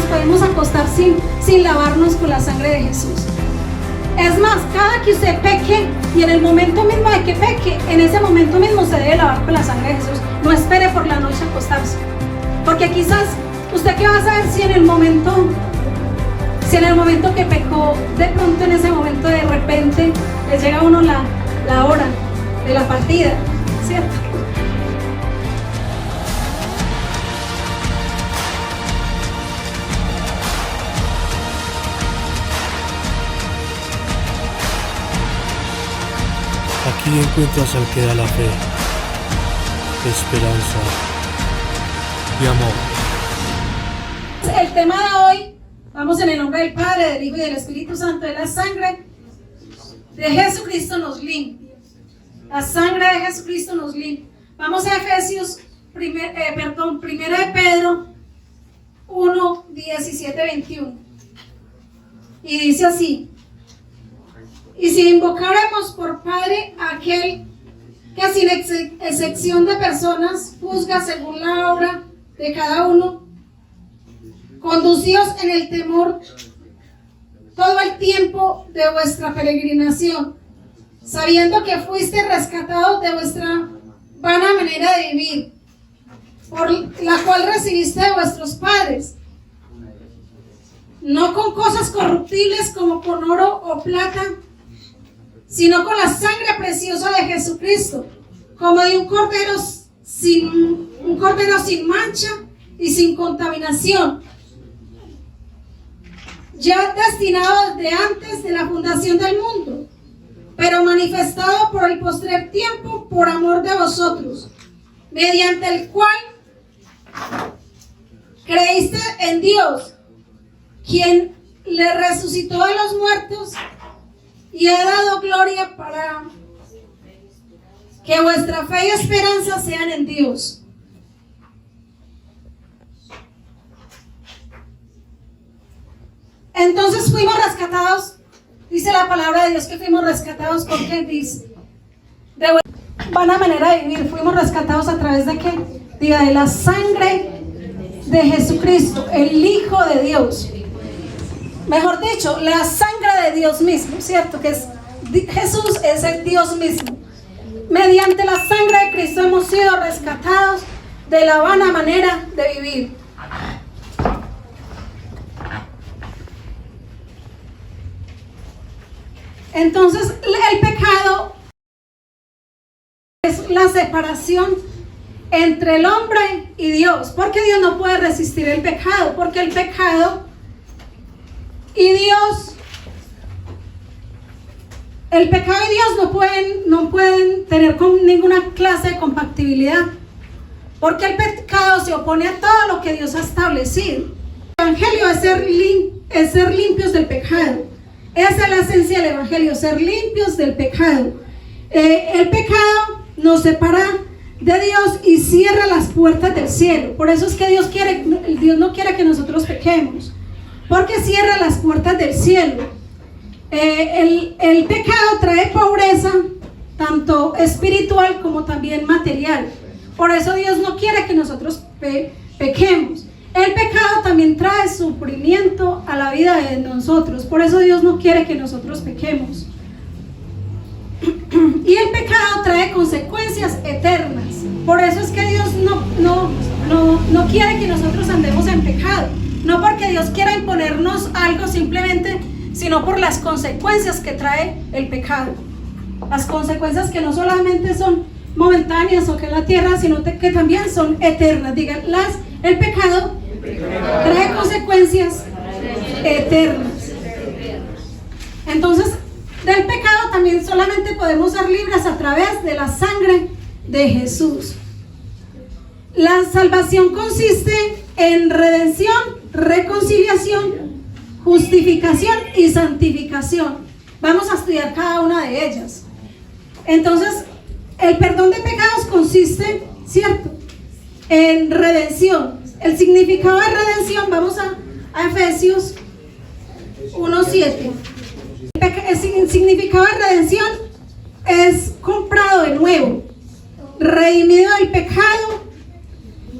podemos acostar sin lavarnos con la sangre de Jesús. Es más, cada que usted peque y en el momento mismo de que peque, en ese momento mismo se debe lavar con la sangre de Jesús. No espere por la noche a acostarse, porque quizás usted qué va a saber si en el momento que pecó, de pronto en ese momento de repente le llega a uno la hora de la partida, ¿cierto? Aquí encuentras al que da la fe, esperanza y amor. El tema de hoy, vamos en el nombre del Padre, del Hijo y del Espíritu Santo, de la sangre de Jesucristo nos limpia. La sangre de Jesucristo nos limpia. Vamos a Efesios, primera de Pedro 1, 17, 21. Y dice así: y si invocáramos por Padre a aquel que sin excepción de personas juzga según la obra de cada uno, conducíos en el temor todo el tiempo de vuestra peregrinación, sabiendo que fuiste rescatados de vuestra vana manera de vivir, por la cual recibiste de vuestros padres, no con cosas corruptibles como con oro o plata, sino con la sangre preciosa de Jesucristo, como de un cordero sin mancha y sin contaminación, ya destinado desde antes de la fundación del mundo, pero manifestado por el postrer tiempo por amor de vosotros, mediante el cual creíste en Dios, quien le resucitó de los muertos y ha dado gloria, para que vuestra fe y esperanza sean en Dios. Entonces fuimos rescatados, dice la palabra de Dios que fuimos rescatados porque dice, de vana manera de vivir, fuimos rescatados a través de ¿qué? De la sangre de Jesucristo, el Hijo de Dios. Mejor dicho, la sangre de Dios mismo, ¿cierto? Que Jesús es el Dios mismo. Mediante la sangre de Cristo hemos sido rescatados de la vana manera de vivir. Entonces, el pecado es la separación entre el hombre y Dios. Porque Dios no puede resistir el pecado, porque el pecado y Dios, el pecado y Dios no pueden tener ninguna clase de compatibilidad, porque el pecado se opone a todo lo que Dios ha establecido. El evangelio es ser limpios del pecado. Esa es la esencia del evangelio, ser limpios del pecado. El pecado nos separa de Dios y cierra las puertas del cielo. Por eso es que Dios no quiere que nosotros pequemos, porque cierra las puertas del cielo. El pecado trae pobreza, tanto espiritual como también material. Por eso Dios no quiere que nosotros pequemos. El pecado también trae sufrimiento a la vida de nosotros. Por eso Dios no quiere que nosotros pequemos. Y el pecado trae consecuencias eternas. Por eso es que Dios no quiere que nosotros andemos en pecado. No porque Dios quiera imponernos algo simplemente, sino por las consecuencias que trae el pecado. Las consecuencias que no solamente son momentáneas o que en la tierra, sino que también son eternas. Digan, el pecado trae consecuencias eternas. Entonces, del pecado también solamente podemos ser libres a través de la sangre de Jesús. La salvación consiste en redención, reconciliación, justificación y santificación. Vamos a estudiar cada una de ellas. Entonces, el perdón de pecados consiste, ¿cierto?, en redención. El significado de redención, vamos a Efesios 1:7. El significado de redención es comprado de nuevo, redimido del pecado.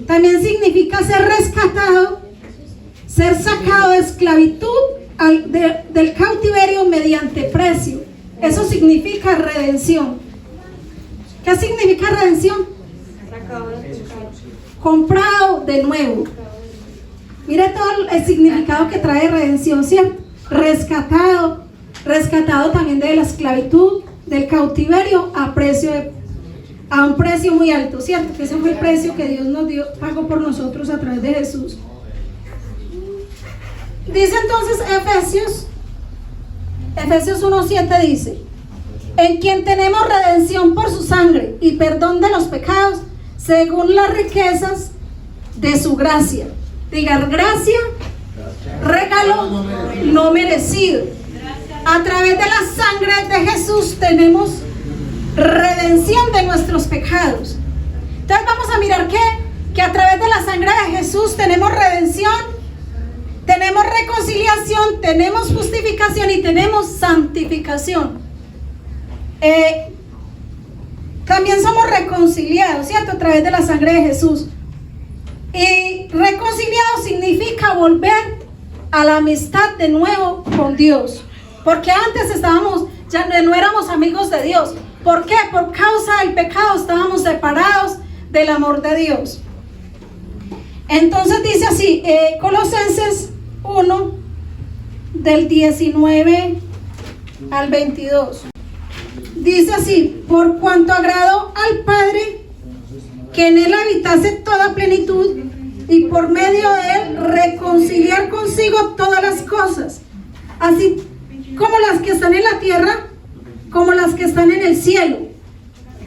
También significa ser rescatado, ser sacado de esclavitud del cautiverio mediante precio. Eso significa redención. ¿Qué significa redención? Comprado de nuevo. Mire todo el significado que trae redención, ¿cierto? Rescatado también de la esclavitud, del cautiverio a un precio muy alto, ¿cierto? Que ese fue el precio que Dios nos dio, pagó por nosotros a través de Jesús. Dice entonces Efesios 1:7 dice: en quien tenemos redención por su sangre y perdón de los pecados, según las riquezas de su gracia. Diga, gracia, regalo no merecido. A través de la sangre de Jesús tenemos redención de nuestros pecados. Entonces vamos a mirar que a través de la sangre de Jesús tenemos redención, tenemos reconciliación, tenemos justificación y tenemos santificación. También somos reconciliados, ¿cierto? A través de la sangre de Jesús. Y reconciliado significa volver a la amistad de nuevo con Dios. Porque antes ya no éramos amigos de Dios. ¿Por qué? Por causa del pecado estábamos separados del amor de Dios. Entonces dice así, Colosenses 1, del 19 al 22. Dice así: por cuanto agradó al Padre que en él habitase toda plenitud, y por medio de él reconciliar consigo todas las cosas, así como las que están en la tierra como las que están en el cielo,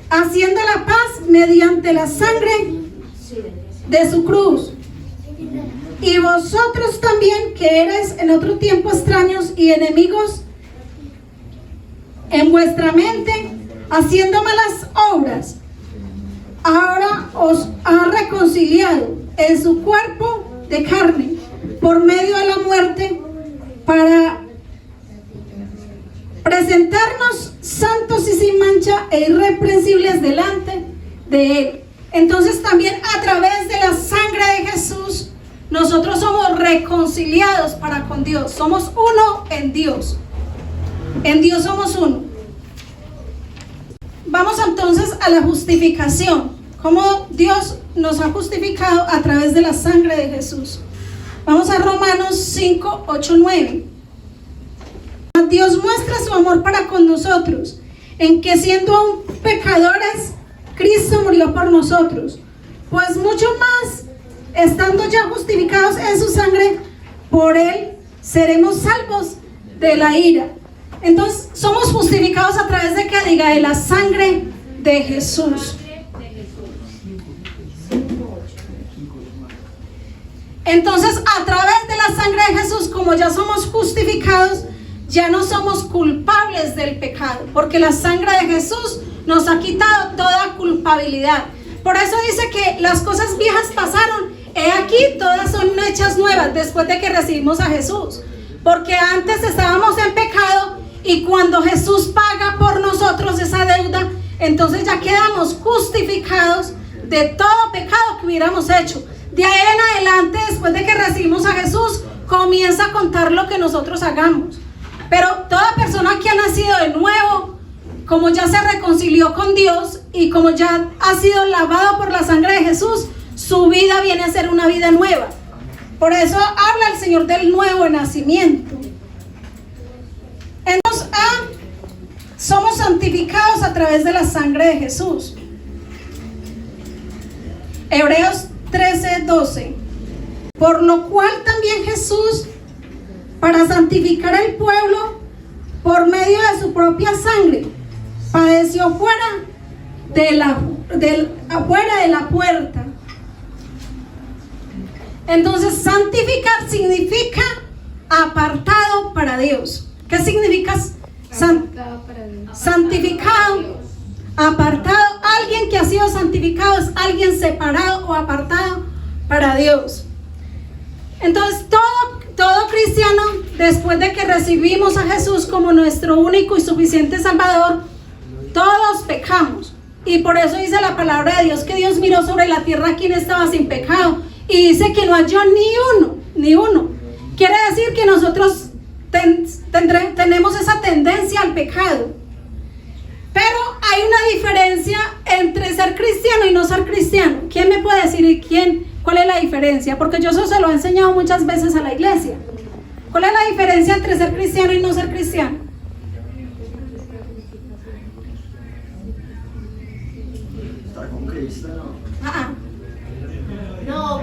haciendo la paz mediante la sangre de su cruz. Y vosotros también, que eres en otro tiempo extraños y enemigos en vuestra mente, haciendo malas obras, ahora os ha reconciliado en su cuerpo de carne por medio de la muerte, para presentarnos santos y sin mancha e irreprensibles delante de él. Entonces también a través de la sangre de Jesús nosotros somos reconciliados para con Dios. Somos uno en Dios. En Dios somos uno. Vamos entonces a la justificación. Cómo Dios nos ha justificado a través de la sangre de Jesús. Vamos a Romanos 5, 8, 9. Dios muestra su amor para con nosotros, en que siendo aún pecadores, Cristo murió por nosotros. Pues mucho más, estando ya justificados en su sangre, por él seremos salvos de la ira. Entonces somos justificados a través de que diga, de la sangre de Jesús. Entonces a través de la sangre de Jesús, como ya somos justificados, ya no somos culpables del pecado, porque la sangre de Jesús nos ha quitado toda culpabilidad. Por eso dice que las cosas viejas pasaron, he aquí todas son hechas nuevas después de que recibimos a Jesús. Porque antes estábamos en pecado, y cuando Jesús paga por nosotros esa deuda, entonces ya quedamos justificados de todo pecado que hubiéramos hecho. De ahí en adelante, después de que recibimos a Jesús, comienza a contar lo que nosotros hagamos. Pero toda persona que ha nacido de nuevo, como ya se reconcilió con Dios y como ya ha sido lavado por la sangre de Jesús, su vida viene a ser una vida nueva. Por eso habla el Señor del nuevo nacimiento. Entonces, somos santificados a través de la sangre de Jesús. Hebreos 13, 12. Por lo cual también Jesús, para santificar al pueblo por medio de su propia sangre, padeció fuera de la puerta. Entonces, santificar significa apartado para Dios. ¿Qué significa santificado? Apartado. Alguien que ha sido santificado es alguien separado o apartado para Dios. Entonces, todo cristiano, después de que recibimos a Jesús como nuestro único y suficiente Salvador, todos pecamos. Y por eso dice la palabra de Dios que Dios miró sobre la tierra quien estaba sin pecado, y dice que no halló ni uno. quiere decir que nosotros tenemos esa tendencia al pecado. Pero hay una diferencia entre ser cristiano y no ser cristiano. ¿Quién me puede decir cuál es la diferencia? Porque yo eso se lo he enseñado muchas veces a la iglesia. ¿Cuál es la diferencia entre ser cristiano y no ser cristiano? Estar con Cristo, No,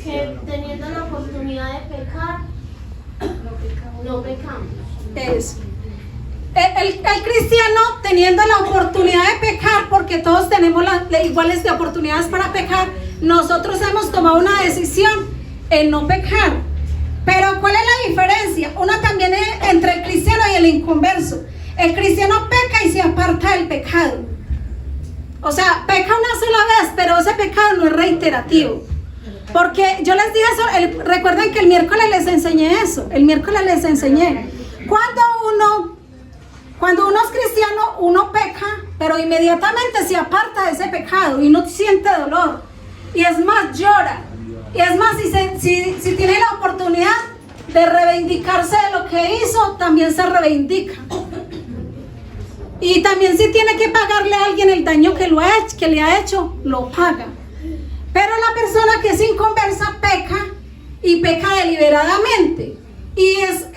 que teniendo la oportunidad de pecar, no pecamos. Es el cristiano teniendo la oportunidad de pecar, porque todos tenemos iguales de oportunidades para pecar, nosotros hemos tomado una decisión en no pecar. Pero ¿cuál es la diferencia? Una también es entre el cristiano y el inconverso. El cristiano peca y se aparta del pecado. O sea, peca una sola vez, pero ese pecado no es reiterativo. Porque yo les dije eso, recuerden que el miércoles les enseñé eso. El miércoles les enseñé. Cuando uno es cristiano, uno peca, pero inmediatamente se aparta de ese pecado y no siente dolor. Y es más, llora. Y es más, si tiene la oportunidad de reivindicarse de lo que hizo, también se reivindica. Y también si tiene que pagarle a alguien el daño que le ha hecho, lo paga. Pero la persona que es inconversa peca y peca deliberadamente. Y es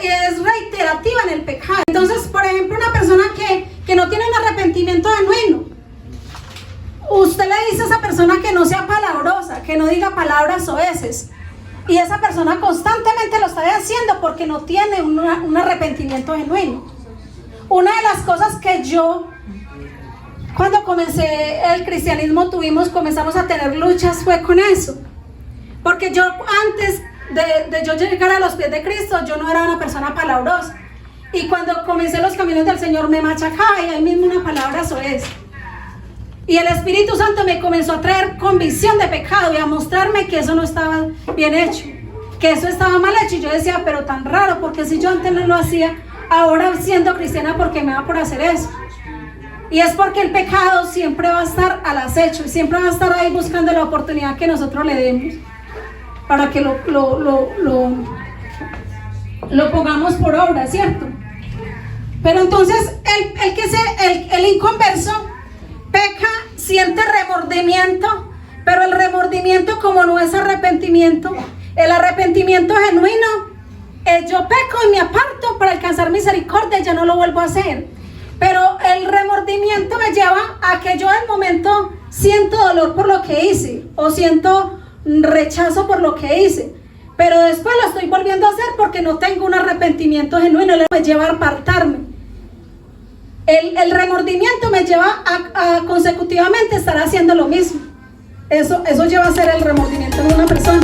reiterativa en el pecado. Entonces, por ejemplo, una persona que no tiene un arrepentimiento genuino, usted le dice a esa persona que no sea palabrosa, que no diga palabras soeces, y esa persona constantemente lo está haciendo porque no tiene un arrepentimiento genuino. Una de las cosas que yo, cuando comencé el cristianismo, comenzamos a tener luchas fue con eso. Porque yo antes de yo llegar a los pies de Cristo, yo no era una persona palabrosa. Y cuando comencé los caminos del Señor me machacaba y ahí mismo una palabra soez. Y el Espíritu Santo me comenzó a traer convicción de pecado y a mostrarme que eso no estaba bien hecho, que eso estaba mal hecho. Y yo decía, pero tan raro, porque si yo antes no lo hacía, ahora siendo cristiana, ¿por qué me va por hacer eso? Y es porque el pecado siempre va a estar al acecho y siempre va a estar ahí buscando la oportunidad que nosotros le demos para que lo pongamos por obra, ¿cierto? Pero entonces el inconverso peca, siente remordimiento, pero el remordimiento, como no es arrepentimiento, el arrepentimiento genuino es yo peco y me aparto para alcanzar misericordia y ya no lo vuelvo a hacer. Pero el remordimiento me lleva a que yo en el momento siento dolor por lo que hice o siento rechazo por lo que hice, pero después lo estoy volviendo a hacer porque no tengo un arrepentimiento genuino, me lleva a apartarme. El remordimiento me lleva a consecutivamente estar haciendo lo mismo. Eso lleva a ser el remordimiento de una persona.